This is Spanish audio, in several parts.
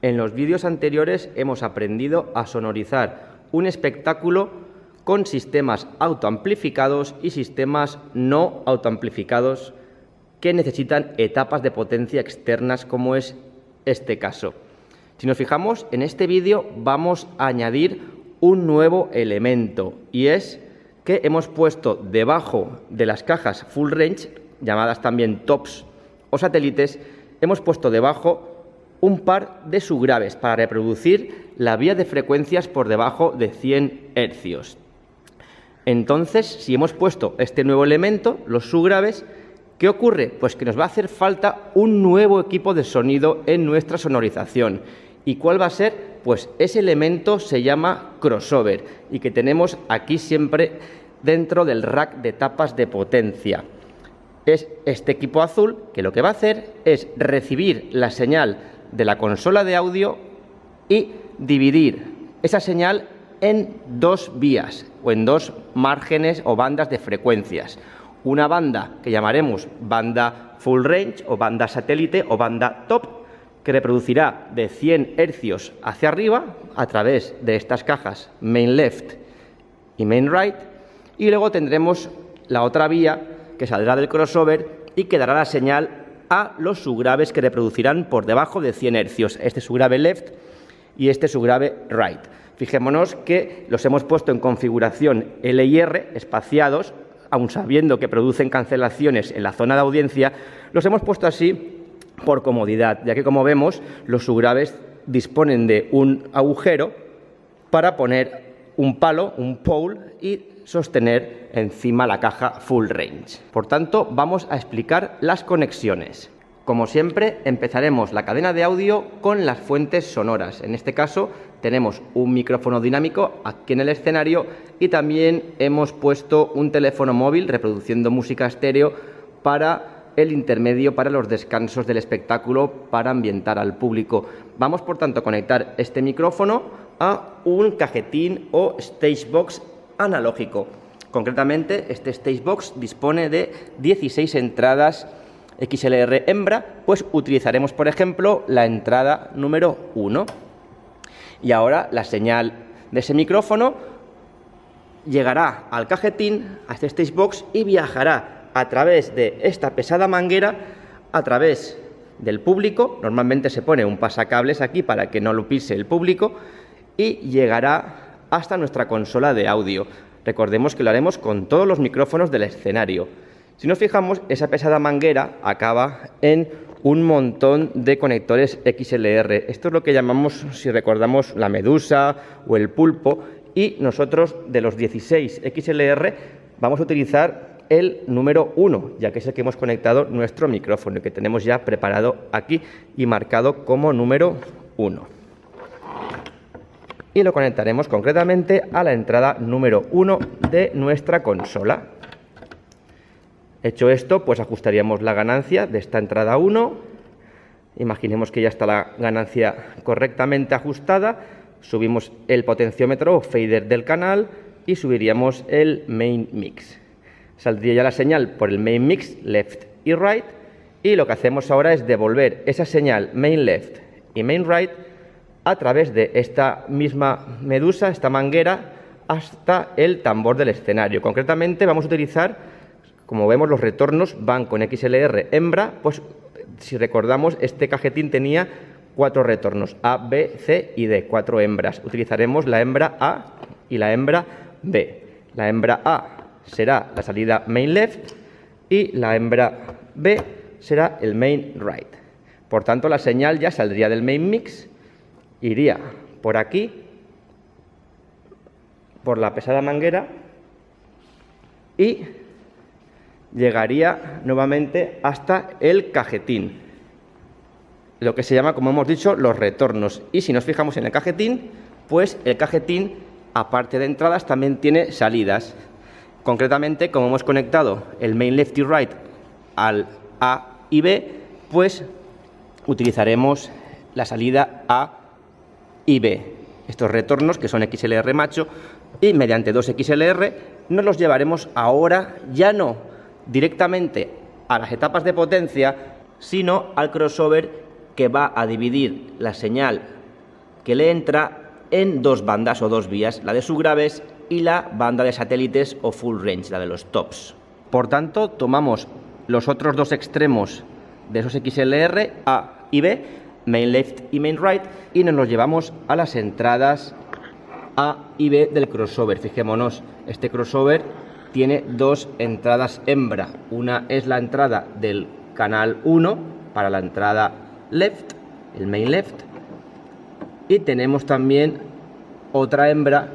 En los vídeos anteriores hemos aprendido a sonorizar un espectáculo con sistemas autoamplificados y sistemas no autoamplificados que necesitan etapas de potencia externas, como es este caso. Si nos fijamos, en este vídeo vamos a añadir un nuevo elemento, y es que hemos puesto debajo de las cajas full range, llamadas también tops o satélites, hemos puesto debajo un par de subgraves para reproducir la vía de frecuencias por debajo de 100 Hz. Entonces, si hemos puesto este nuevo elemento, los subgraves, ¿qué ocurre? Pues que nos va a hacer falta un nuevo equipo de sonido en nuestra sonorización. ¿Y cuál va a ser? Pues ese elemento se llama crossover y que tenemos aquí siempre dentro del rack de etapas de potencia. Es este equipo azul que lo que va a hacer es recibir la señal de la consola de audio y dividir esa señal en dos vías o en dos márgenes o bandas de frecuencias. Una banda que llamaremos banda full range o banda satélite o banda top, que reproducirá de 100 Hz hacia arriba a través de estas cajas main left y main right, y luego tendremos la otra vía que saldrá del crossover y que dará la señal a los subgraves que reproducirán por debajo de 100 Hz, este subgrave left y este subgrave right. Fijémonos que los hemos puesto en configuración L y R, espaciados, aun sabiendo que producen cancelaciones en la zona de audiencia, los hemos puesto así por comodidad, ya que, como vemos, los subgraves disponen de un agujero para poner un palo, un pole, y sostener encima la caja full range. Por tanto, vamos a explicar las conexiones. Como siempre, empezaremos la cadena de audio con las fuentes sonoras. En este caso, tenemos un micrófono dinámico aquí en el escenario y también hemos puesto un teléfono móvil reproduciendo música estéreo para el intermedio, para los descansos del espectáculo, para ambientar al público. Vamos, por tanto, a conectar este micrófono a un cajetín o stage box analógico. Concretamente, este stage box dispone de 16 entradas XLR hembra, pues utilizaremos, por ejemplo, la entrada número 1. Y ahora la señal de ese micrófono llegará al cajetín, a este stage box, y viajará a través de esta pesada manguera, a través del público. Normalmente se pone un pasacables aquí para que no lo pise el público, y llegará hasta nuestra consola de audio. Recordemos que lo haremos con todos los micrófonos del escenario. Si nos fijamos, esa pesada manguera acaba en un montón de conectores XLR. Esto es lo que llamamos, si recordamos, la medusa o el pulpo, y nosotros, de los 16 XLR, vamos a utilizar el número 1, ya que es el que hemos conectado nuestro micrófono y que tenemos ya preparado aquí y marcado como número 1. Y lo conectaremos concretamente a la entrada número 1 de nuestra consola. Hecho esto, pues ajustaríamos la ganancia de esta entrada 1. Imaginemos que ya está la ganancia correctamente ajustada. Subimos el potenciómetro o fader del canal y subiríamos el main mix. Saldría ya la señal por el main mix left y right, y lo que hacemos ahora es devolver esa señal main left y main right a través de esta misma medusa, esta manguera, hasta el tambor del escenario. Concretamente vamos a utilizar, como vemos, los retornos van con XLR hembra, pues si recordamos, este cajetín tenía 4 retornos, A, B, C y D, 4 hembras. Utilizaremos la hembra A y la hembra B. La hembra A será la salida main left y la hembra B será el main right. Por tanto, la señal ya saldría del main mix, iría por aquí, por la pesada manguera, y llegaría nuevamente hasta el cajetín, lo que se llama, como hemos dicho, los retornos. Y si nos fijamos en el cajetín, pues el cajetín, aparte de entradas, también tiene salidas. Concretamente, como hemos conectado el main left y right al A y B, pues utilizaremos la salida A y B. Estos retornos, que son XLR macho, y mediante 2 XLR nos los llevaremos ahora ya no directamente a las etapas de potencia, sino al crossover, que va a dividir la señal que le entra en dos bandas o dos vías, la de subgraves y la banda de satélites o full range, la de los tops. Por tanto, tomamos los otros dos extremos de esos XLR, A y B, main left y main right, y nos los llevamos a las entradas A y B del crossover. Fijémonos, este crossover tiene dos entradas hembra. Una es la entrada del canal 1 para la entrada left, el main left, y tenemos también otra hembra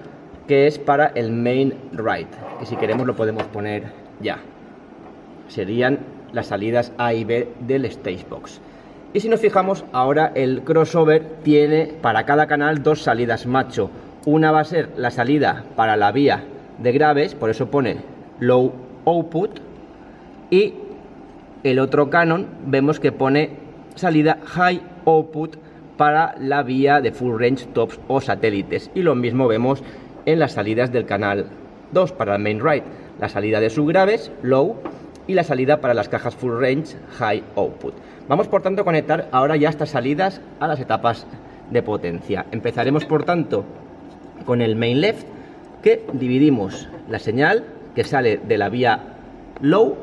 que es para el main right, que si queremos lo podemos poner ya. Serían las salidas A y B del stage box. Y si nos fijamos, ahora el crossover tiene para cada canal dos salidas macho. Una va a ser la salida para la vía de graves, por eso pone low output, y el otro canon vemos que pone salida high output para la vía de full range, tops o satélites. Y lo mismo vemos en las salidas del canal 2 para el main right, la salida de subgraves low y la salida para las cajas full range high output. Vamos por tanto a conectar ahora ya estas salidas a las etapas de potencia. Empezaremos por tanto con el main left, que dividimos la señal que sale de la vía low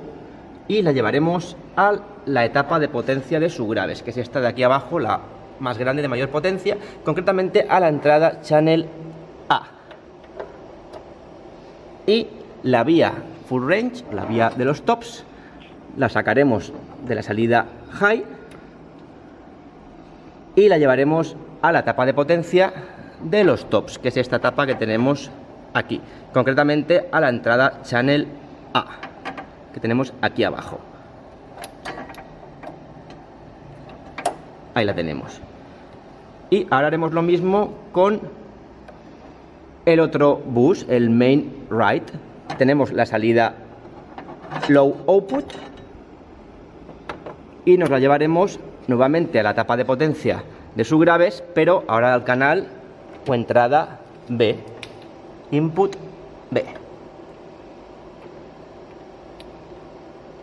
y la llevaremos a la etapa de potencia de subgraves, que es esta de aquí abajo, la más grande, de mayor potencia, concretamente a la entrada channel A. Y la vía full range, la vía de los tops, la sacaremos de la salida high y la llevaremos a la etapa de potencia de los tops, que es esta etapa que tenemos aquí, concretamente a la entrada channel A, que tenemos aquí abajo. Ahí la tenemos. Y ahora haremos lo mismo con el otro bus, el main right. Tenemos la salida low output y nos la llevaremos nuevamente a la etapa de potencia de subgraves, pero ahora al canal o entrada B, input B.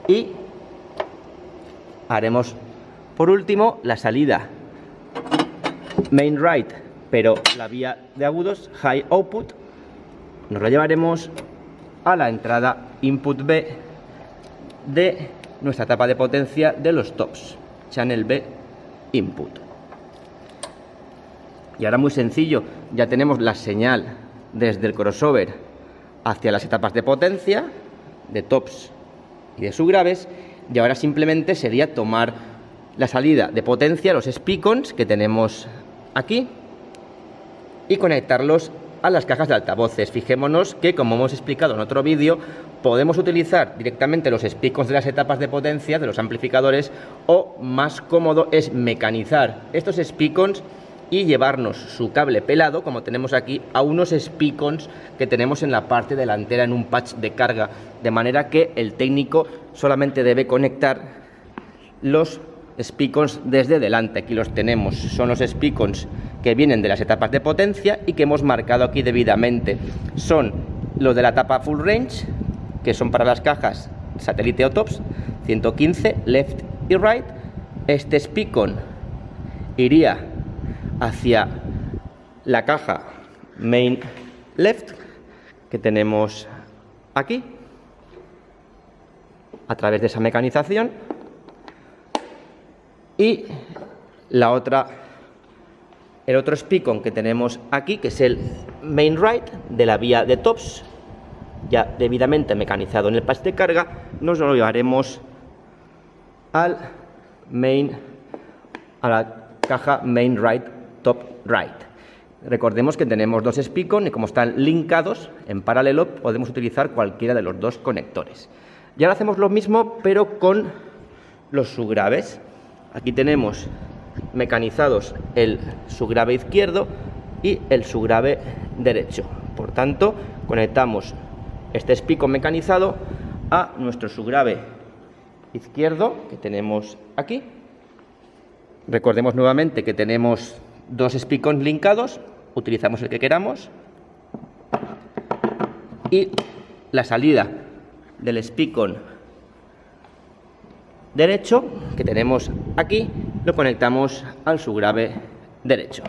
Y haremos por último la salida main right, pero la vía de agudos high output, nos la llevaremos a la entrada input B de nuestra etapa de potencia de los tops, channel B input. Y ahora muy sencillo, ya tenemos la señal desde el crossover hacia las etapas de potencia de tops y de subgraves, y ahora simplemente sería tomar la salida de potencia, los speakons que tenemos aquí, y conectarlos a las cajas de altavoces. Fijémonos que, como hemos explicado en otro vídeo, podemos utilizar directamente los speakons de las etapas de potencia de los amplificadores, o más cómodo es mecanizar estos speakons y llevarnos su cable pelado, como tenemos aquí, a unos speakons que tenemos en la parte delantera en un patch de carga, de manera que el técnico solamente debe conectar los speakons desde delante. Aquí los tenemos, son los speakons que vienen de las etapas de potencia y que hemos marcado aquí debidamente. Son los de la etapa full range, que son para las cajas satélite o tops, 115 left y right. Este speakon iría hacia la caja main left que tenemos aquí a través de esa mecanización, y la otra, el otro speakon que tenemos aquí, que es el main right de la vía de tops, ya debidamente mecanizado en el patch de carga, nos lo llevaremos al a la caja main right top right. Recordemos que tenemos dos speakons y como están linkados en paralelo podemos utilizar cualquiera de los dos conectores. Y ahora hacemos lo mismo pero con los subgraves. Aquí tenemos mecanizados el subgrave izquierdo y el subgrave derecho. Por tanto, conectamos este speakon mecanizado a nuestro subgrave izquierdo que tenemos aquí. Recordemos nuevamente que tenemos dos speakons linkados, utilizamos el que queramos, y la salida del speakon derecho que tenemos aquí lo conectamos al subgrave derecho.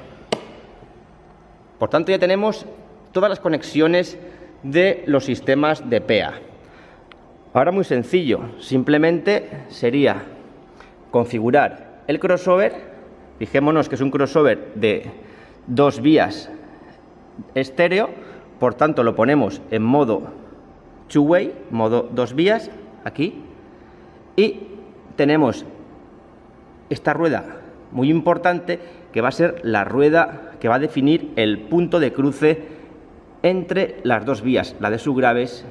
Por tanto, ya tenemos todas las conexiones de los sistemas de PEA. Ahora muy sencillo, simplemente sería configurar el crossover. Fijémonos que es un crossover de 2 vías estéreo, por tanto lo ponemos en modo two-way, modo 2 vías, aquí, y tenemos esta rueda muy importante que va a ser la rueda que va a definir el punto de cruce entre las 2 vías, la de subgraves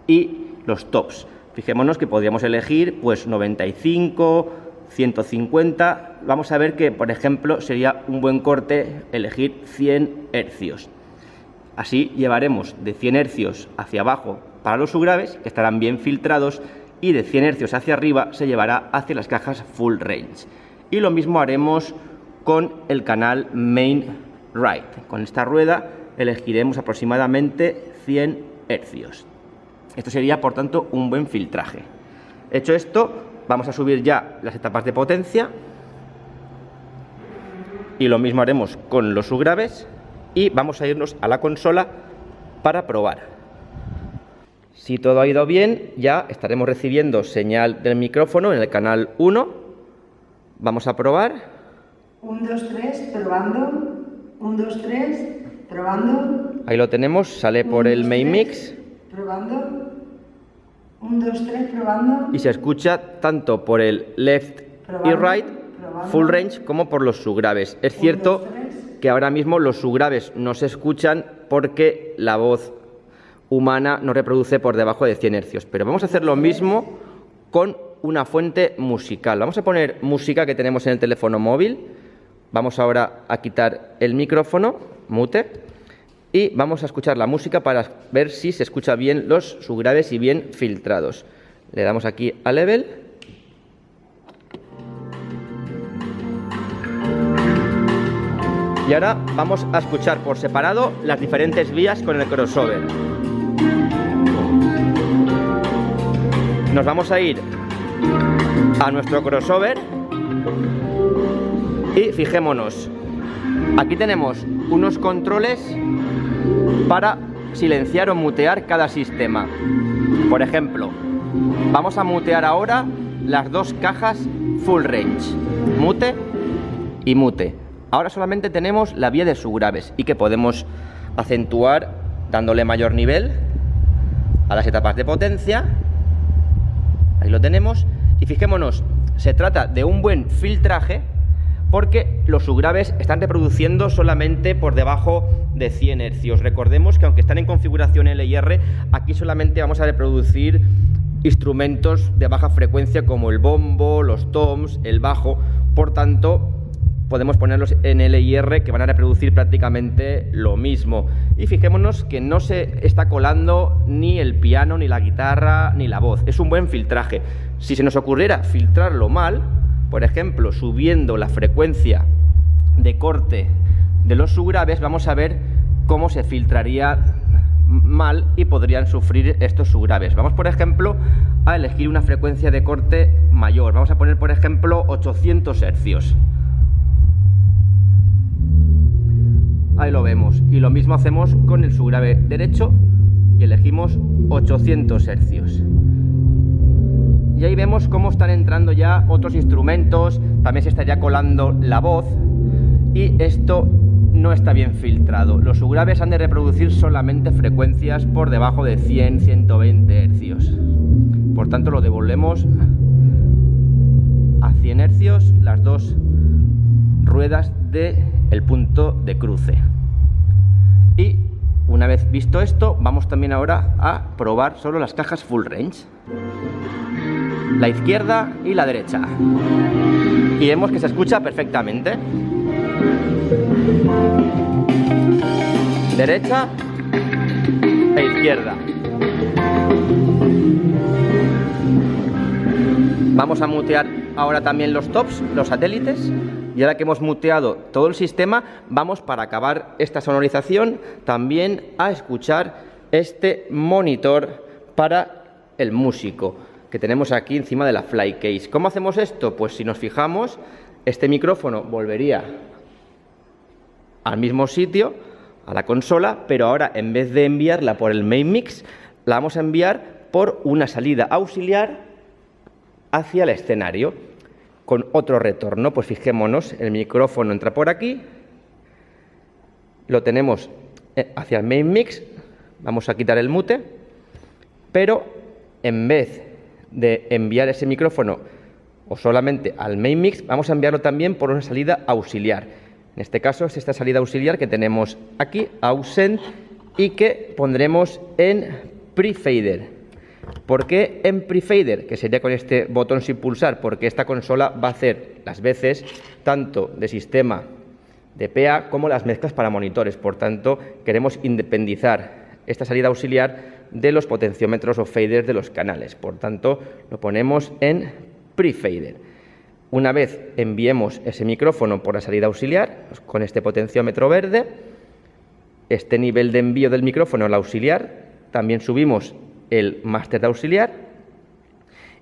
y los tops. Fijémonos que podríamos elegir pues 95, 150, vamos a ver que por ejemplo sería un buen corte elegir 100 hercios. Así llevaremos de 100 hercios hacia abajo para los subgraves, que estarán bien filtrados, y de 100 hercios hacia arriba se llevará hacia las cajas full range. Y lo mismo haremos con el canal main right. Con esta rueda elegiremos aproximadamente 100 hercios. Esto sería, por tanto, un buen filtraje. Hecho esto, vamos a subir ya las etapas de potencia. Y lo mismo haremos con los subgraves. Y vamos a irnos a la consola para probar. Si todo ha ido bien, ya estaremos recibiendo señal del micrófono en el canal 1. Vamos a probar. 1, 2, 3, probando. 1, 2, 3, probando. Ahí lo tenemos, sale por el main mix. Probando. 1, 2, 3, probando. Y se escucha tanto por el left y right, full range, como por los subgraves. Es cierto que ahora mismo los subgraves no se escuchan porque la voz humana no reproduce por debajo de 100 hercios. Pero vamos a hacer lo mismo con una fuente musical. Vamos a poner música que tenemos en el teléfono móvil. Vamos ahora a quitar el micrófono, mute, y vamos a escuchar la música para ver si se escucha bien los subgraves y bien filtrados. Le damos aquí a level. Y ahora vamos a escuchar por separado las diferentes vías con el crossover. Nos vamos a ir a nuestro crossover y fijémonos, aquí tenemos unos controles para silenciar o mutear cada sistema. Por ejemplo, vamos a mutear ahora las 2 cajas full range, mute y mute. Ahora solamente tenemos la vía de subgraves y que podemos acentuar dándole mayor nivel a las etapas de potencia. Ahí lo tenemos. Y fijémonos, se trata de un buen filtraje porque los subgraves están reproduciendo solamente por debajo de 100 hercios. Recordemos que aunque están en configuración LR, aquí solamente vamos a reproducir instrumentos de baja frecuencia como el bombo, los toms, el bajo. Por tanto, podemos ponerlos en LR que van a reproducir prácticamente lo mismo. Y fijémonos que no se está colando ni el piano, ni la guitarra, ni la voz. Es un buen filtraje. Si se nos ocurriera filtrarlo mal, por ejemplo, subiendo la frecuencia de corte de los subgraves, vamos a ver cómo se filtraría mal y podrían sufrir estos subgraves. Vamos, por ejemplo, a elegir una frecuencia de corte mayor. Vamos a poner, por ejemplo, 800 hercios. Ahí lo vemos. Y lo mismo hacemos con el subgrave derecho y elegimos 800 hercios. Y ahí vemos cómo están entrando ya otros instrumentos, también se estaría colando la voz y esto no está bien filtrado. Los subgraves han de reproducir solamente frecuencias por debajo de 100-120 hercios. Por tanto, lo devolvemos a 100 hercios las 2 ruedas del punto de cruce. Y una vez visto esto, vamos también ahora a probar solo las cajas full range, la izquierda y la derecha, y vemos que se escucha perfectamente. Derecha e izquierda. Vamos a mutear ahora también los tops, los satélites. Y ahora que hemos muteado todo el sistema, vamos, para acabar esta sonorización, también a escuchar este monitor para el músico que tenemos aquí encima de la flycase. ¿Cómo hacemos esto? Pues si nos fijamos, este micrófono volvería al mismo sitio a la consola, pero ahora en vez de enviarla por el main mix, la vamos a enviar por una salida auxiliar hacia el escenario, con otro retorno. Pues fijémonos, el micrófono entra por aquí, lo tenemos hacia el main mix, vamos a quitar el mute, pero en vez de enviar ese micrófono o solamente al main mix, vamos a enviarlo también por una salida auxiliar. En este caso es esta salida auxiliar que tenemos aquí, AUSEND, y que pondremos en prefader. ¿Por qué en prefader? Que sería con este botón sin pulsar, porque esta consola va a hacer las veces tanto de sistema de PA como las mezclas para monitores. Por tanto, queremos independizar esta salida auxiliar de los potenciómetros o faders de los canales. Por tanto, lo ponemos en prefader. Una vez enviemos ese micrófono por la salida auxiliar, con este potenciómetro verde, este nivel de envío del micrófono al auxiliar, también subimos el máster de auxiliar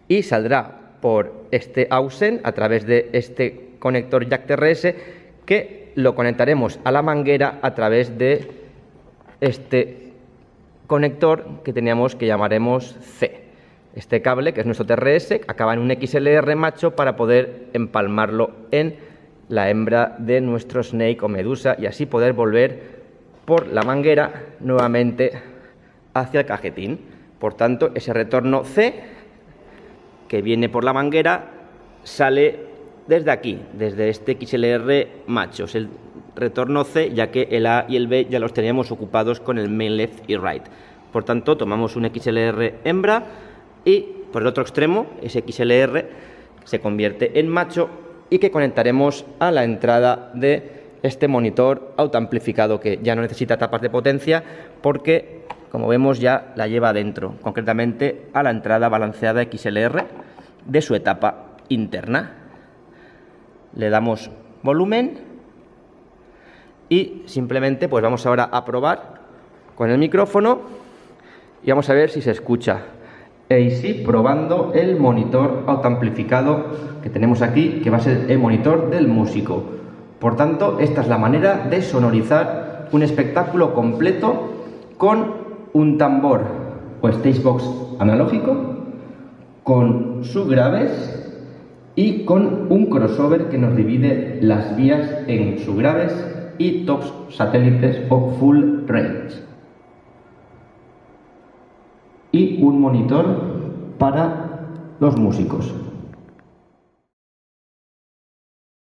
y saldrá por este AUSEN a través de este conector jack TRS, que lo conectaremos a la manguera a través de este conector que teníamos, que llamaremos C. Este cable, que es nuestro TRS, acaba en un XLR macho para poder empalmarlo en la hembra de nuestro snake o medusa y así poder volver por la manguera nuevamente hacia el cajetín. Por tanto, ese retorno C que viene por la manguera sale desde aquí, desde este XLR macho. Es el retorno C, ya que el A y el B ya los teníamos ocupados con el main left y right. Por tanto, tomamos un XLR hembra y por el otro extremo, ese XLR se convierte en macho y que conectaremos a la entrada de este monitor autoamplificado, que ya no necesita tapas de potencia porque, como vemos, ya la lleva adentro, concretamente a la entrada balanceada XLR de su etapa interna. Le damos volumen y simplemente pues vamos ahora a probar con el micrófono y vamos a ver si se escucha. AC probando el monitor autoamplificado que tenemos aquí, que va a ser el monitor del músico. Por tanto, esta es la manera de sonorizar un espectáculo completo con un tambor o stagebox analógico, con subgraves y con un crossover que nos divide las vías en subgraves y tops satélites o full range. Y un monitor para los músicos.